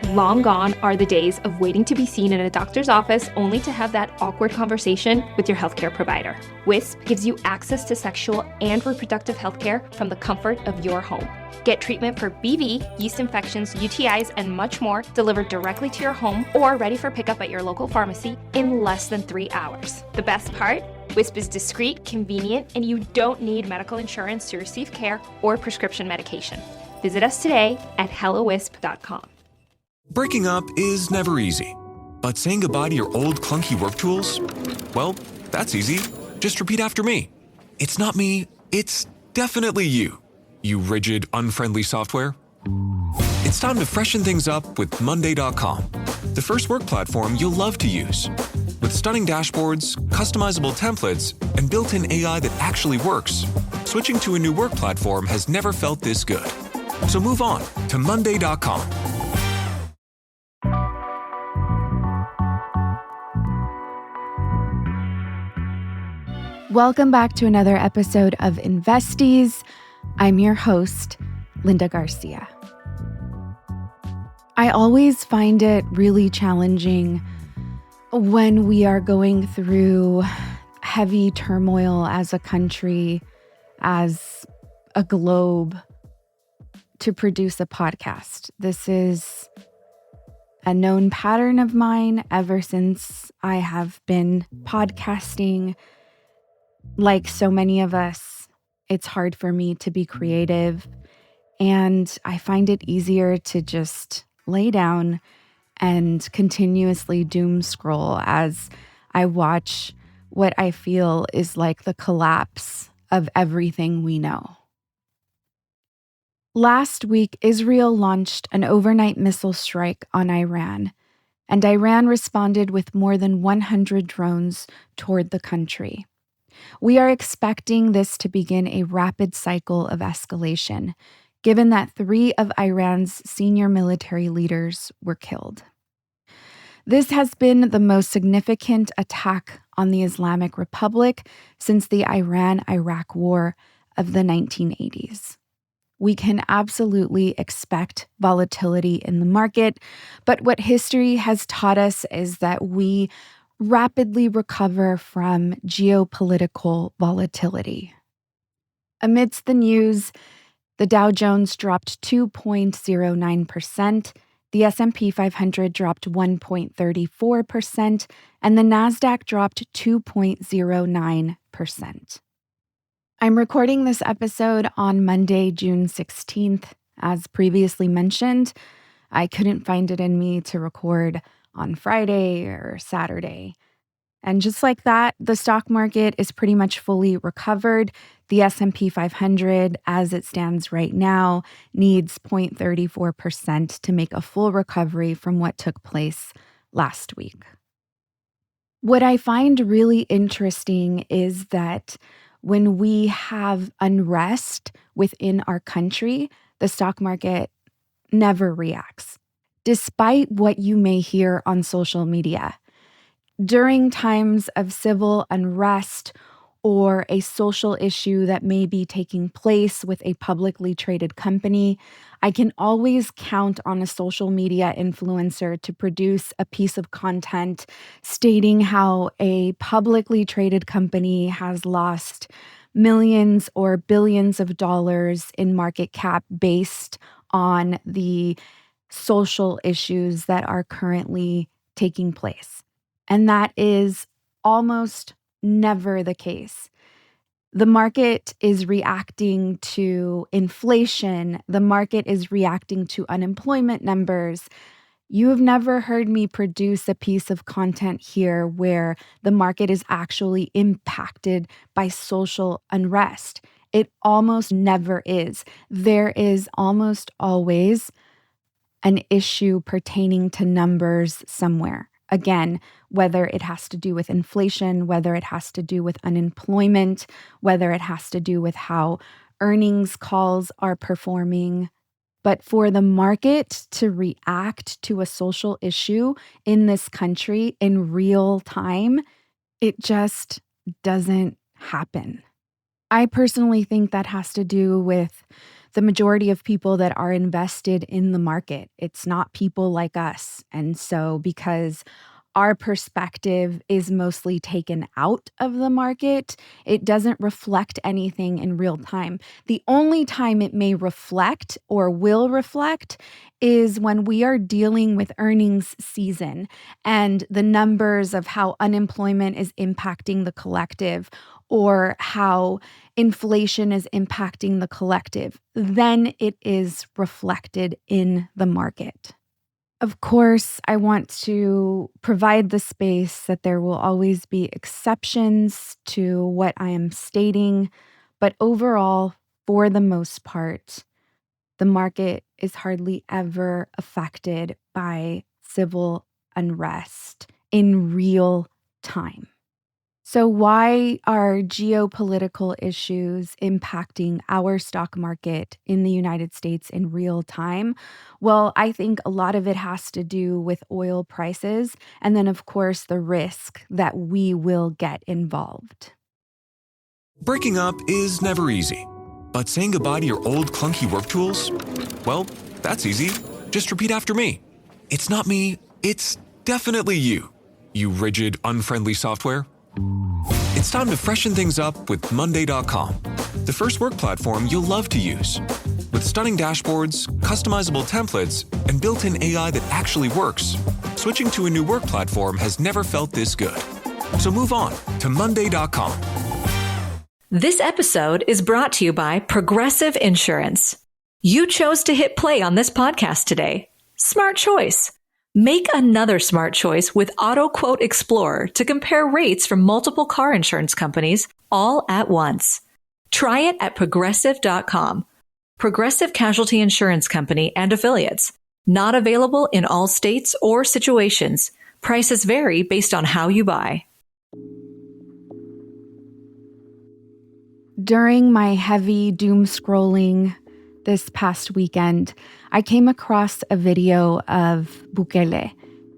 Long gone are the days of waiting to be seen in a doctor's office only to have that awkward conversation with your healthcare provider. WISP gives you access to sexual and reproductive healthcare from the comfort of your home. Get treatment for BV, yeast infections, UTIs, and much more delivered directly to your home or ready for pickup at your local pharmacy in less than 3 hours. The best part? WISP is discreet, convenient, and you don't need medical insurance to receive care or prescription medication. Visit us today at hellowisp.com. Breaking up is never easy, but saying goodbye to your old clunky work tools? Well, that's easy. Just repeat after me. It's not me, it's definitely you. You rigid, unfriendly software. It's time to freshen things up with Monday.com, the first work platform you'll love to use. With stunning dashboards, customizable templates, and built-in AI that actually works, switching to a new work platform has never felt this good. So move on to Monday.com. Welcome back to another episode of Investies. I'm your host, Linda Garcia. I always find it really challenging when we are going through heavy turmoil as a country, as a globe, to produce a podcast. This is a known pattern of mine ever since I have been podcasting. Like so many of us, it's hard for me to be creative, and I find it easier to just lay down and continuously doom scroll as I watch what I feel is like the collapse of everything we know. Last week, Israel launched an overnight missile strike on Iran, and Iran responded with more than 100 drones toward the country. We are expecting this to begin a rapid cycle of escalation, given that 3 of Iran's senior military leaders were killed. This has been the most significant attack on the Islamic Republic since the Iran-Iraq War of the 1980s. We can absolutely expect volatility in the market, but what history has taught us is that we rapidly recover from geopolitical volatility. Amidst the news, the Dow Jones dropped 2.09%, the S&P 500 dropped 1.34%, and the Nasdaq dropped 2.09%. I'm recording this episode on Monday, June 16th. As previously mentioned, I couldn't find it in me to record on Friday or Saturday. And just like that, the stock market is pretty much fully recovered. The S&P 500, as it stands right now, needs 0.34% to make a full recovery from what took place last week. What I find really interesting is that when we have unrest within our country, the stock market never reacts, despite what you may hear on social media. During times of civil unrest or a social issue that may be taking place with a publicly traded company, I can always count on a social media influencer to produce a piece of content stating how a publicly traded company has lost millions or billions of dollars in market cap based on the social issues that are currently taking place. And that is almost never the case. The market is reacting to inflation. The market is reacting to unemployment numbers. You have never heard me produce a piece of content here where the market is actually impacted by social unrest. It almost never is. There is almost always an issue pertaining to numbers somewhere. Again, whether it has to do with inflation, whether it has to do with unemployment, whether it has to do with how earnings calls are performing. But for the market to react to a social issue in this country in real time, it just doesn't happen. I personally think that has to do with the majority of people that are invested in the market. It's not people like us. And so because our perspective is mostly taken out of the market, it doesn't reflect anything in real time. The only time it may reflect or will reflect is when we are dealing with earnings season and the numbers of how unemployment is impacting the collective or how inflation is impacting the collective. Then it is reflected in the market. Of course, I want to provide the space that there will always be exceptions to what I am stating, but overall, for the most part, the market is hardly ever affected by civil unrest in real time. So, why are geopolitical issues impacting our stock market in the United States in real time? Well, I think a lot of it has to do with oil prices, and then, of course, the risk that we will get involved. Breaking up is never easy, but saying goodbye to your old clunky work tools? Well, that's easy. Just repeat after me. It's not me, it's definitely you. You rigid, unfriendly software. It's time to freshen things up with Monday.com, the first work platform you'll love to use. With stunning dashboards, customizable templates, and built-in AI that actually works, switching to a new work platform has never felt this good. So move on to Monday.com. This episode is brought to you by Progressive Insurance. You chose to hit play on this podcast today. Smart choice. Make another smart choice with Auto Quote Explorer to compare rates from multiple car insurance companies all at once. Try it at progressive.com. Progressive Casualty Insurance Company and Affiliates. Not available in all states or situations. Prices vary based on how you buy. During my heavy doom scrolling this past weekend, I came across a video of Bukele,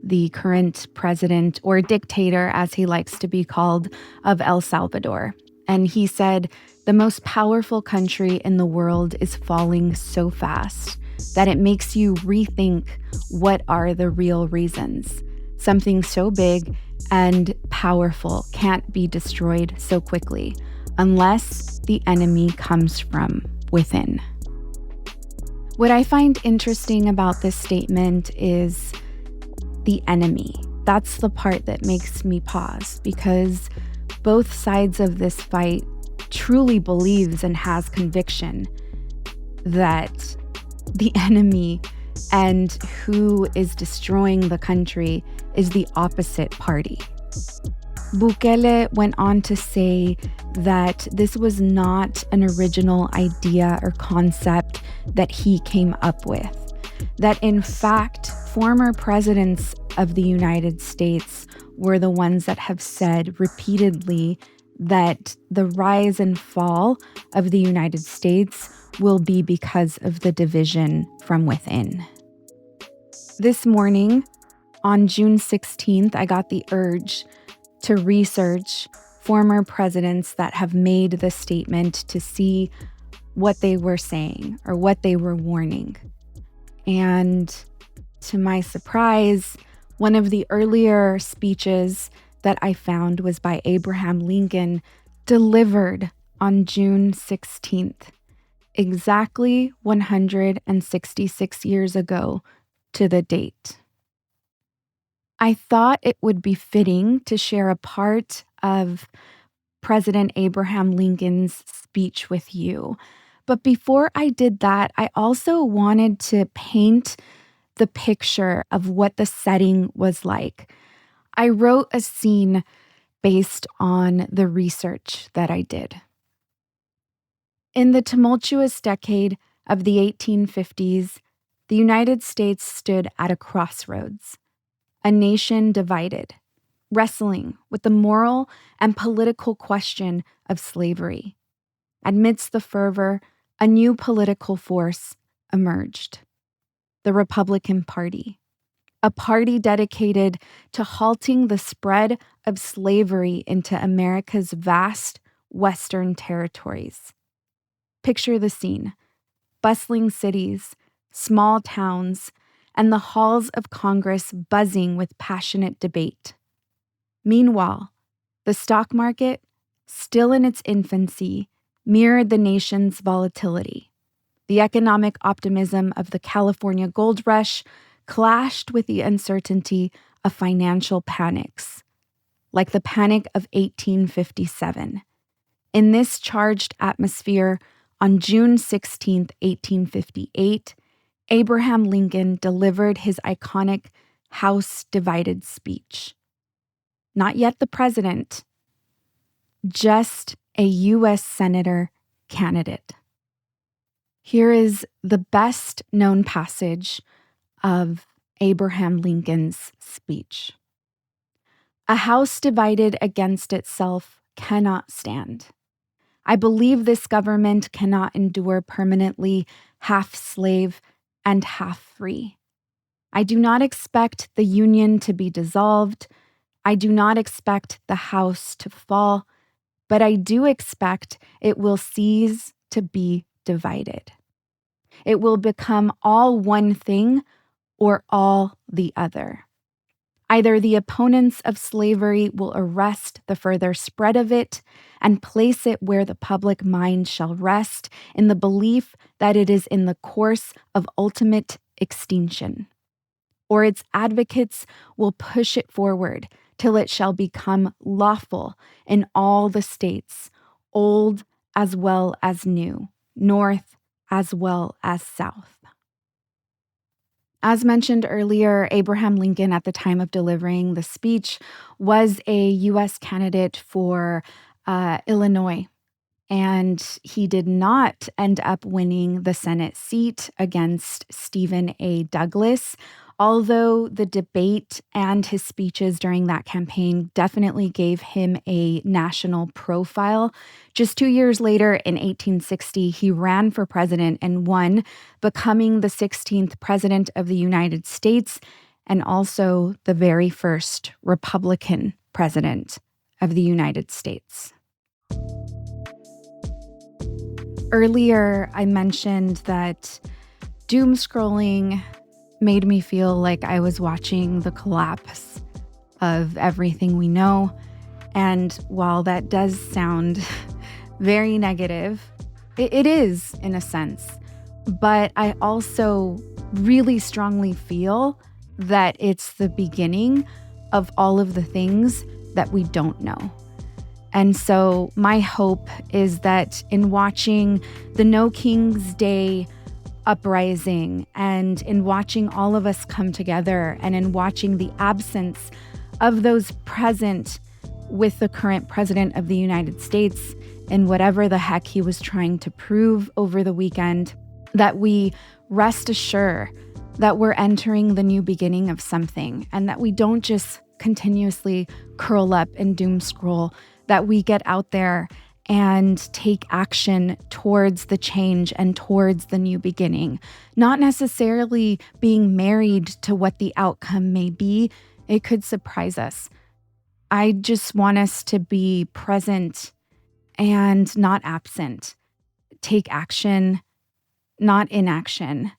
the current president or dictator, as he likes to be called, of El Salvador. And he said, the most powerful country in the world is falling so fast that it makes you rethink what are the real reasons. Something so big and powerful can't be destroyed so quickly unless the enemy comes from within. What I find interesting about this statement is the enemy. That's the part that makes me pause, because both sides of this fight truly believes and has conviction that the enemy and who is destroying the country is the opposite party. Bukele went on to say that this was not an original idea or concept that he came up with. That in fact, former presidents of the United States were the ones that have said repeatedly that the rise and fall of the United States will be because of the division from within. This morning, on June 16th, I got the urge to research former presidents that have made the statement to see what they were saying or what they were warning. And to my surprise, one of the earlier speeches that I found was by Abraham Lincoln, delivered on June 16th, exactly 166 years ago to the date. I thought it would be fitting to share a part of President Abraham Lincoln's speech with you. But before I did that, I also wanted to paint the picture of what the setting was like. I wrote a scene based on the research that I did. In the tumultuous decade of the 1850s, the United States stood at a crossroads. A nation divided, wrestling with the moral and political question of slavery. Amidst the fervor, a new political force emerged: the Republican Party, a party dedicated to halting the spread of slavery into America's vast Western territories. Picture the scene: bustling cities, small towns, and the halls of Congress buzzing with passionate debate. Meanwhile, the stock market, still in its infancy, mirrored the nation's volatility. The economic optimism of the California gold rush clashed with the uncertainty of financial panics, like the Panic of 1857. In this charged atmosphere, on June 16, 1858, Abraham Lincoln delivered his iconic House Divided speech. Not yet the president, just a U.S. Senator candidate. Here is the best known passage of Abraham Lincoln's speech. A house divided against itself cannot stand. I believe this government cannot endure permanently half slave and half free. I do not expect the Union to be dissolved. I do not expect the house to fall, but I do expect it will cease to be divided. It will become all one thing or all the other. Either the opponents of slavery will arrest the further spread of it and place it where the public mind shall rest in the belief that it is in the course of ultimate extinction, or its advocates will push it forward till it shall become lawful in all the states, old as well as new, north as well as south. As mentioned earlier, Abraham Lincoln, at the time of delivering the speech, was a U.S. candidate for Illinois, and he did not end up winning the Senate seat against Stephen A. Douglas, although the debate and his speeches during that campaign definitely gave him a national profile. Just 2 years later, in 1860, he ran for president and won, becoming the 16th president of the United States and also the very first Republican president of the United States. Earlier, I mentioned that doom scrolling made me feel like I was watching the collapse of everything we know. And while that does sound very negative, it is in a sense. But I also really strongly feel that it's the beginning of all of the things that we don't know. And so my hope is that in watching the No King's Day uprising and in watching all of us come together and in watching the absence of those present with the current president of the United States and whatever the heck he was trying to prove over the weekend, that we rest assured that we're entering the new beginning of something and that we don't just continuously curl up and doom scroll, that we get out there and take action towards the change and towards the new beginning. Not necessarily being married to what the outcome may be. It could surprise us. I just want us to be present and not absent. Take action, not inaction.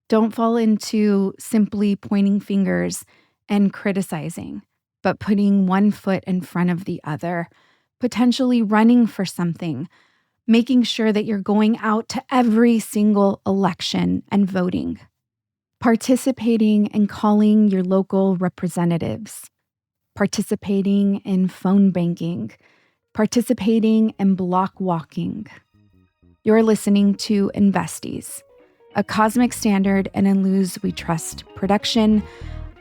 Don't fall into simply pointing fingers and criticizing, but putting one foot in front of the other, potentially running for something, making sure that you're going out to every single election and voting, participating and calling your local representatives, participating in phone banking, participating in block walking. You're listening to Investies, a Cosmic Standard and In Luz We Trust production.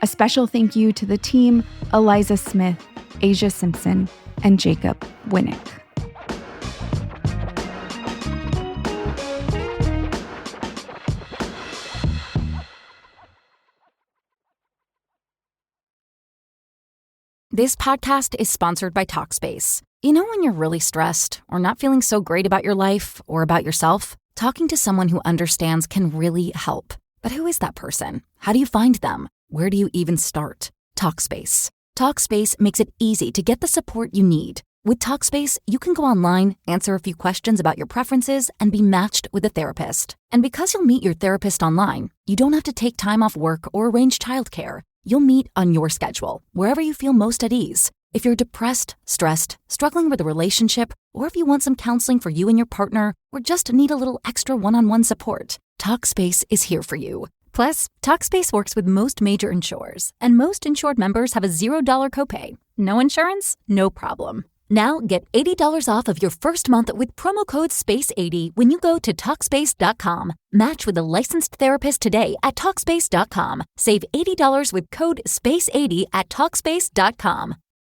A special thank you to the team, Eliza Smith, Asia Simpson, and Jacob Winnick. This podcast is sponsored by Talkspace. You know when you're really stressed or not feeling so great about your life or about yourself? Talking to someone who understands can really help. But who is that person? How do you find them? Where do you even start? Talkspace. Talkspace makes it easy to get the support you need. With Talkspace, you can go online, answer a few questions about your preferences, and be matched with a therapist. And because you'll meet your therapist online, you don't have to take time off work or arrange childcare. You'll meet on your schedule, wherever you feel most at ease. If you're depressed, stressed, struggling with a relationship, or if you want some counseling for you and your partner, or just need a little extra one-on-one support, Talkspace is here for you. Plus, Talkspace works with most major insurers, and most insured members have a $0 copay. No insurance? No problem. Now get $80 off of your first month with promo code SPACE80 when you go to Talkspace.com. Match with a licensed therapist today at Talkspace.com. Save $80 with code SPACE80 at Talkspace.com.